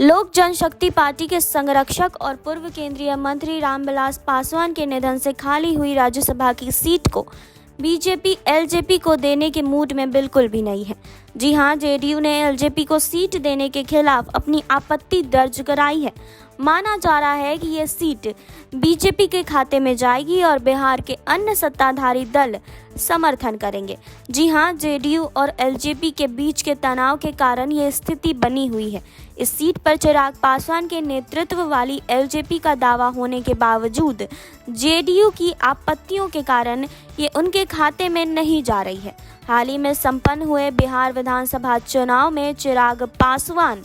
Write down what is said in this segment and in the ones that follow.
लोक जनशक्ति पार्टी के संरक्षक और पूर्व केंद्रीय मंत्री रामविलास पासवान के निधन से खाली हुई राज्यसभा की सीट को बीजेपी एलजेपी को देने के मूड में बिल्कुल भी नहीं है। जी हां, जेडीयू ने एलजेपी को सीट देने के खिलाफ अपनी आपत्ति दर्ज कराई है। माना जा रहा है कि यह सीट बीजेपी के खाते में जाएगी और बिहार के अन्य सत्ताधारी दल समर्थन करेंगे। जी हां, जेडीयू और एलजेपी के बीच के तनाव के कारण ये स्थिति बनी हुई है। इस सीट पर चिराग पासवान के नेतृत्व वाली एलजेपी का दावा होने के बावजूद जेडीयू की आपत्तियों के कारण ये उनके खाते में नहीं जा रही है। हाल ही में संपन्न हुए बिहार विधानसभा चुनाव में चिराग पासवान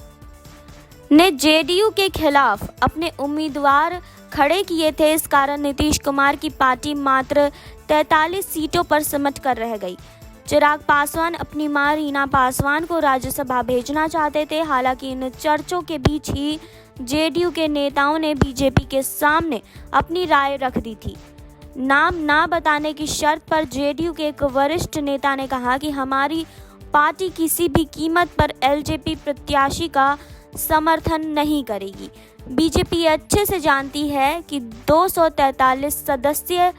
ने जेडीयू के खिलाफ अपने उम्मीदवार खड़े किए थे। इस कारण नीतीश कुमार की पार्टी मात्र 43 सीटों पर सिमट कर रह गई। चिराग पासवान अपनी मां रीना पासवान को राज्यसभा भेजना चाहते थे। हालांकि इन चर्चों के बीच ही जेडीयू के नेताओं ने बीजेपी के सामने अपनी राय रख दी थी। नाम ना बताने की शर्त पर जेडीयू के एक वरिष्ठ नेता ने कहा कि हमारी पार्टी किसी भी कीमत पर एलजेपी प्रत्याशी का समर्थन नहीं करेगी। बीजेपी अच्छे से जानती है कि 243 सदस्य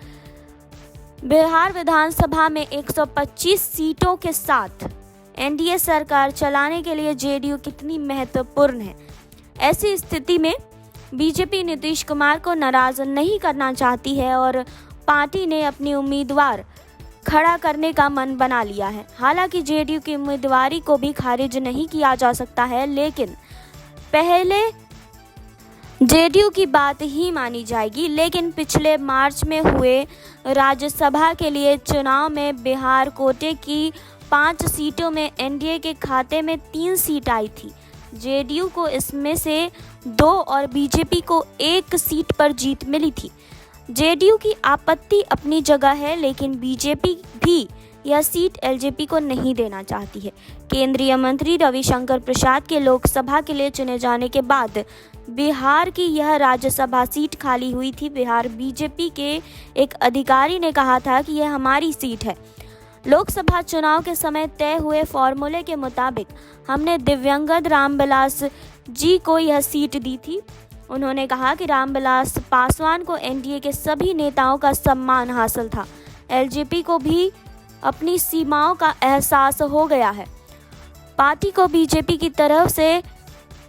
बिहार विधानसभा में 125 सीटों के साथ एनडीए सरकार चलाने के लिए जेडीयू कितनी महत्वपूर्ण है। ऐसी स्थिति में बीजेपी नीतीश कुमार को नाराज नहीं करना चाहती है और पार्टी ने अपनी उम्मीदवार खड़ा करने का मन बना लिया है। हालांकि जेडीयू की उम्मीदवारी को भी खारिज नहीं किया जा सकता है, लेकिन पहले जेडीयू की बात ही मानी जाएगी। लेकिन पिछले मार्च में हुए राज्यसभा के लिए चुनाव में बिहार कोटे की 5 सीटों में एनडीए के खाते में 3 सीट आई थी। जेडीयू को इसमें से 2 और बीजेपी को 1 सीट पर जीत मिली थी। जेडीयू की आपत्ति अपनी जगह है, लेकिन बीजेपी भी यह सीट एलजेपी को नहीं देना चाहती है। केंद्रीय मंत्री रविशंकर प्रसाद के लोकसभा के लिए चुने जाने के बाद बिहार की यह राज्यसभा सीट खाली हुई थी। बिहार बीजेपी के एक अधिकारी ने कहा था कि यह हमारी सीट है। लोकसभा चुनाव के समय तय हुए फॉर्मूले के मुताबिक हमने दिवंगत रामविलास जी को यह सीट दी थी। उन्होंने कहा कि रामविलास पासवान को एनडीए के सभी नेताओं का सम्मान हासिल था। एलजेपी को भी अपनी सीमाओं का एहसास हो गया है। पार्टी को बीजेपी की तरफ से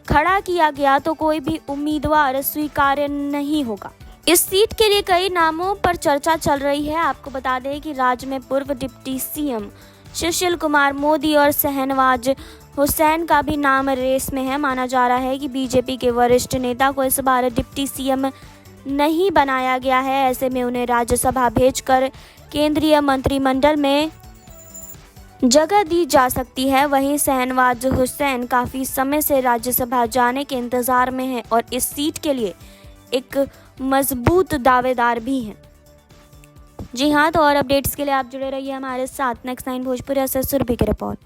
खड़ा किया गया तो कोई भी उम्मीदवार स्वीकार्य नहीं होगा। इस सीट के लिए कई नामों पर चर्चा चल रही है। आपको बता दें कि राज्य में पूर्व डिप्टी सीएम सुशील कुमार मोदी और शहनवाज हुसैन का भी नाम रेस में है। माना जा रहा है कि बीजेपी के वरिष्ठ नेता को इस बार डिप्टी सीएम नहीं बनाया गया है। ऐसे में उन्हें राज्यसभा भेजकर केंद्रीय मंत्रिमंडल में जगह दी जा सकती है। वहीं शहनवाज हुसैन काफ़ी समय से राज्यसभा जाने के इंतज़ार में हैं और इस सीट के लिए एक मजबूत दावेदार भी हैं। जी हाँ, तो और अपडेट्स के लिए आप जुड़े रहिए हमारे साथ। नेक्स्ट 9 भोजपुरी से सुरभि की रिपोर्ट।